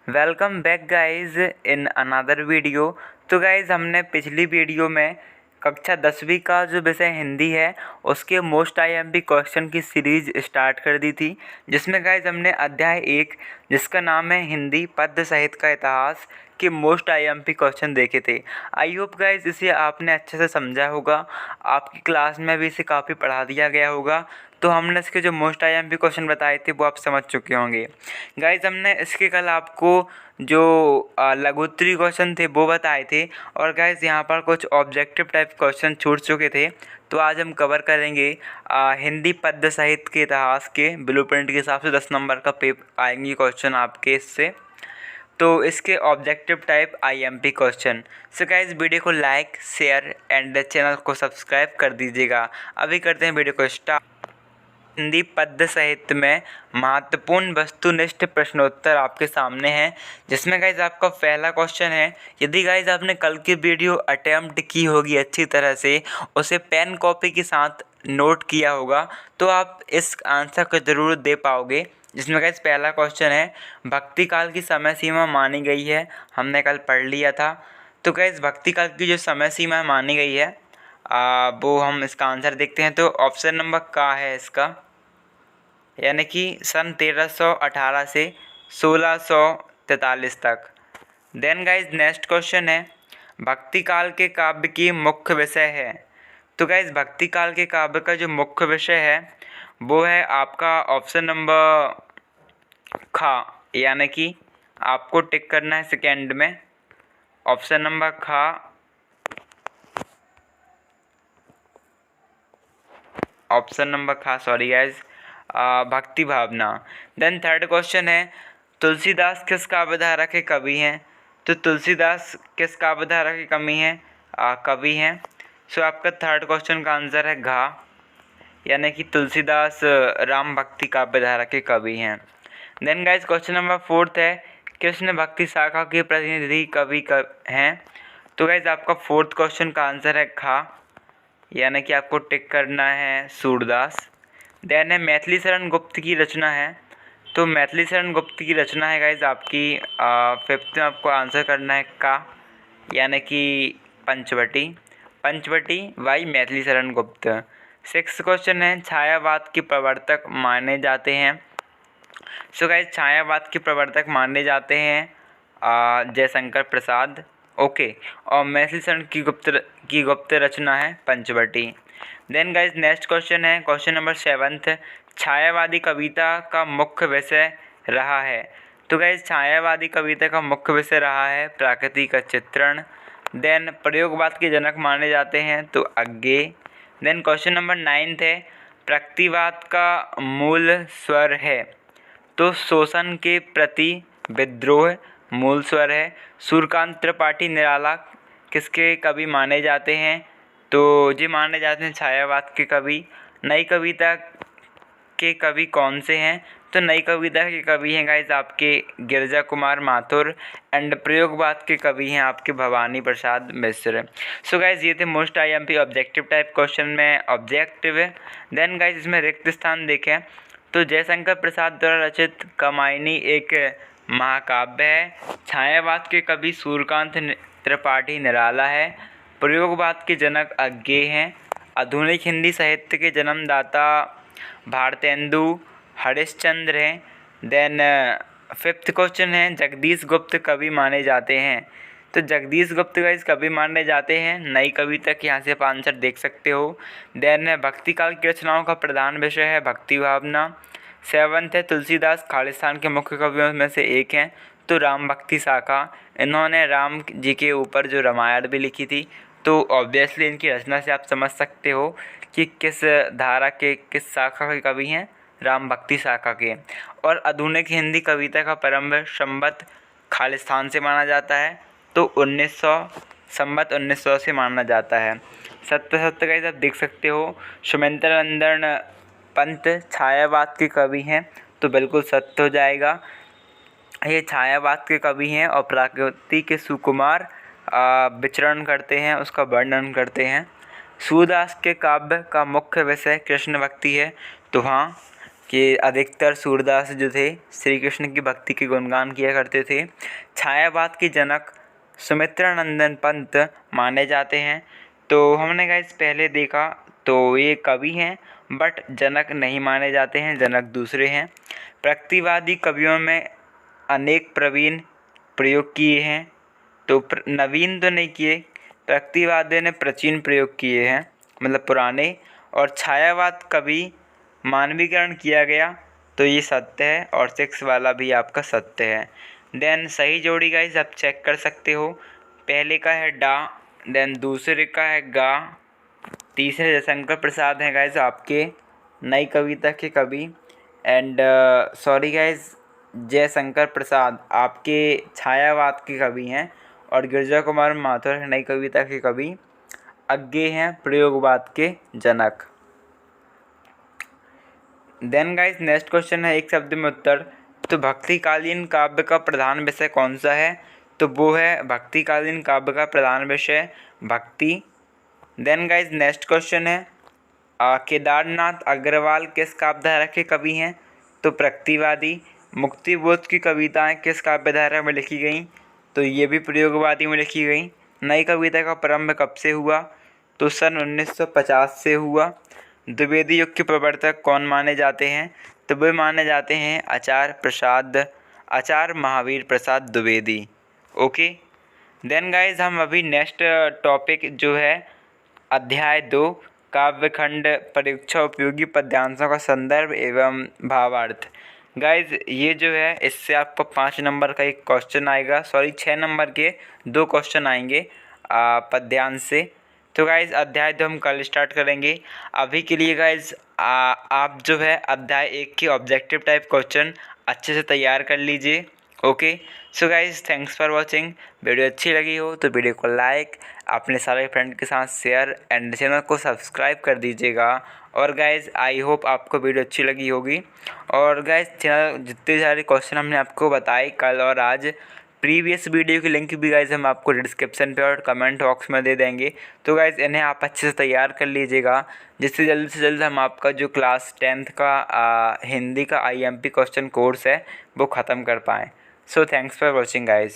Welcome back guys in another video. तो guys हमने पिछली वीडियो में कक्षा 10वीं का जो विषय हिंदी है उसके मोस्ट आईएमपी क्वेश्चन की सीरीज स्टार्ट कर दी थी, जिसमें गाइस हमने अध्याय 1 जिसका नाम है हिंदी पद्य साहित्य का इतिहास के मोस्ट आईएमपी क्वेश्चन देखे थे। आई होप गाइस इसे आपने अच्छे से समझा होगा, आपकी क्लास में भी इसे काफ़ी पढ़ा दिया गया होगा। तो हमने इसके जो मोस्ट आईएमपी क्वेश्चन बताए थे वो आप समझ चुके होंगे। गाइस हमने इसके कल आपको जो लघुत्तरी क्वेश्चन थे वो बताए थे, और गाइस यहाँ पर कुछ ऑब्जेक्टिव टाइप क्वेश्चन छूट चुके थे। तो आज हम कवर करेंगे हिंदी पद्य साहित्य के इतिहास के ब्लूप्रिंट के हिसाब से 10 नंबर का पेपर आएंगे क्वेश्चन आपके इससे। तो इसके objective type IMP question. So guys video को लाइक शेयर एंड चैनल को सब्सक्राइब कर दीजिएगा। अभी करते हैं वीडियो को स्टार्ट। हिंदी पद्य साहित्य में महत्वपूर्ण वस्तुनिष्ठ प्रश्नोत्तर आपके सामने हैं, जिसमें गाइज आपका पहला क्वेश्चन है। यदि गाइज आपने कल की वीडियो अटेम्प्ट की होगी अच्छी तरह से, उसे पेन कॉपी के साथ नोट किया होगा, तो आप इस आंसर को ज़रूर दे पाओगे। जिसमें गाइज पहला क्वेश्चन है, भक्ति काल की समय सीमा मानी गई है। हमने कल पढ़ लिया था। तो गाइज भक्ति काल की जो समय सीमा मानी गई है वो हम इसका आंसर देखते हैं। तो ऑप्शन नंबर का है इसका, यानी कि सन 1318 से 1643 तक। देन गाइज नेक्स्ट क्वेश्चन है, भक्ति काल के काव्य की मुख्य विषय है। तो गाइज भक्ति काल के काव्य का जो मुख्य विषय है वो है आपका ऑप्शन नंबर खा, यानी कि आपको टिक करना है सेकेंड में। ऑप्शन नंबर खा, ऑप्शन नंबर खा, सॉरी गाइज, भक्ति भावना। देन थर्ड क्वेश्चन है, तुलसीदास किस काव्यधारा के कवि हैं। तो तुलसीदास किस काव्यधारा के कवि हैं। सो आपका थर्ड क्वेश्चन का आंसर है घा, यानी कि तुलसीदास राम भक्ति काव्यधारा के कवि हैं। Then guys question number fourth है, कृष्ण भक्ति शाखा के प्रतिनिधि कवि हैं। तो गाइज आपका फोर्थ क्वेश्चन का आंसर है खा, यानी कि आपको टिक करना है सूरदास। देन है मैथिली शरण गुप्त की रचना है। तो मैथिली शरण गुप्त की रचना है गाइज आपकी फिफ्थ में आपको आंसर करना है का, यानी कि Panchavati. Panchavati by Maithili Sharan Gupt. Six question है, छायावाद के प्रवर्तक माने जाते हैं। सो गाइज छायावाद के प्रवर्तक माने जाते हैं जयशंकर प्रसाद। ओके, और मैथिली शरण की गुप्त रचना है Panchavati. Then guys next question है, क्वेश्चन नंबर 7th, छायावादी कविता का मुख्य विषय रहा है। तो गाइज छायावादी कविता का मुख्य विषय रहा है प्रकृति का चित्रण। देन प्रयोगवाद के जनक माने जाते हैं तो Agyeya. Then question number 9th है, प्रकृतिवाद का मूल स्वर है। तो शोषण के प्रति विद्रोह मूल स्वर है। सूर्यकांत त्रिपाठी निराला किसके कवि माने जाते हैं। तो ये माने जाते हैं छायावाद के कवि। नई कविता के कवि कौन से हैं। तो नई कविता के कवि हैं गाइज आपके गिरजा कुमार माथुर, एंड प्रयोगवाद के कवि हैं आपके भवानी प्रसाद मिश्र। सो गाइज ये थे most IMP objective type question में ऑब्जेक्टिव है। देन गाइज इसमें रिक्त स्थान देखें तो जयशंकर प्रसाद द्वारा रचित कामायनी एक महाकाव्य है। छायावाद के कवि सूर्यकांत त्रिपाठी निराला है। प्रयोगवाद के जनक अज्ञे हैं। आधुनिक हिंदी साहित्य के जन्मदाता भारतेंदु हरिश्चंद्र हैं। देन फिफ्थ क्वेश्चन है, जगदीश गुप्त कवि माने जाते हैं। तो जगदीश गुप्त का इस कवि माने जाते हैं। नई कविता के यहाँ से आप आंसर देख सकते हो। देन भक्ति काल की रचनाओं का प्रधान विषय है भक्ति भावना। 7th है, तुलसीदास खालिस्तान के मुख्य कवियों में से एक हैं तो राम भक्ति शाखा। इन्होंने राम जी के ऊपर जो रामायण भी लिखी थी। तो ऑब्वियसली इनकी रचना से आप समझ सकते हो कि किस धारा के किस शाखा के कवि हैं, राम भक्ति शाखा के। और आधुनिक हिंदी कविता का प्रारंभ संवत खालिस्तान से माना जाता है। तो 1900 से माना जाता है। सत्य गाइस आप देख सकते हो, सुमेंद्र नंदन पंत छायावाद के कवि हैं। तो बिल्कुल सत्य हो जाएगा, ये छायावाद के कवि हैं और प्रकृति के सुकुमार विचरण करते हैं, उसका वर्णन करते हैं। सूरदास के काव्य का मुख्य विषय कृष्ण भक्ति है। तो हाँ, कि अधिकतर सूरदास जो थे श्री कृष्ण की भक्ति के गुणगान किया करते थे। छायावाद के जनक सुमित्रानंदन पंत माने जाते हैं। तो हमने गाइस पहले देखा तो ये कवि हैं बट जनक नहीं माने जाते हैं, जनक दूसरे हैं। प्रगतिवादी कवियों में अनेक प्रवीण प्रयोग किए हैं, तो नवीन तो नहीं किए, प्रगतिवादियों ने प्राचीन प्रयोग किए हैं मतलब पुराने। और छायावाद कवि मानवीकरण किया गया, तो ये सत्य है और 6 वाला भी आपका सत्य है। देन सही जोड़ी गाइस आप चेक कर सकते हो। पहले का है डा, देन दूसरे का है गा, तीसरे जयशंकर प्रसाद हैं गाइस आपके नई कविता के कवि। And sorry guys, Jaishankar Prasad आपके छायावाद के कवि हैं और गिरजा कुमार माथुर है नई कविता के कवि। अज्ञे हैं प्रयोगवाद के जनक। देन गाइस नेक्स्ट क्वेश्चन है एक शब्द में उत्तर। तो भक्तिकालीन काव्य का प्रधान विषय कौन सा है? तो वो है भक्तिकालीन काव्य का प्रधान विषय भक्ति। देन गाइस नेक्स्ट क्वेश्चन है केदारनाथ अग्रवाल किस काव्यधारा के कवि हैं? तो प्रगतिवादी। मुक्तिबोध की कविताएं किस काव्यधारा में लिखी गईं? तो ये भी प्रयोगवादी में लिखी गई। नई कविता का प्रारंभ कब से हुआ? तो सन 1950 से हुआ। द्विवेदी युग के प्रवर्तक कौन माने जाते हैं? तो वे माने जाते हैं आचार्य Mahavir Prasad Dwivedi. Okay, then guys हम अभी नेक्स्ट टॉपिक जो है अध्याय 2 काव्यखंड परीक्षा उपयोगी पद्यांशों का संदर्भ एवं भावार्थ। गाइज ये जो है इससे आपको 5 नंबर का एक क्वेश्चन आएगा, सॉरी 6 नंबर के 2 क्वेश्चन आएंगे पद्यांश से। तो गाइज अध्याय 2 हम कल स्टार्ट करेंगे। अभी के लिए गाइज आप जो है अध्याय 1 के ऑब्जेक्टिव टाइप क्वेश्चन अच्छे से तैयार कर लीजिए। Okay, so guys thanks for watching. Video अच्छी लगी हो तो वीडियो को लाइक, अपने सारे फ्रेंड के साथ शेयर एंड चैनल को सब्सक्राइब कर दीजिएगा। और गाइज आई होप आपको वीडियो अच्छी लगी होगी। और गाइज चैनल जितने सारे क्वेश्चन हमने आपको बताए कल और आज, प्रीवियस वीडियो की लिंक भी गाइज हम आपको डिस्क्रिप्शन पे और कमेंट बॉक्स में दे देंगे। तो गाइज इन्हें आप अच्छे से तैयार कर लीजिएगा, जिससे जल्द से जल्द हम आपका जो क्लास 10th का हिंदी का IMP क्वेश्चन कोर्स है वो ख़त्म कर पाएँ। So thanks for watching guys.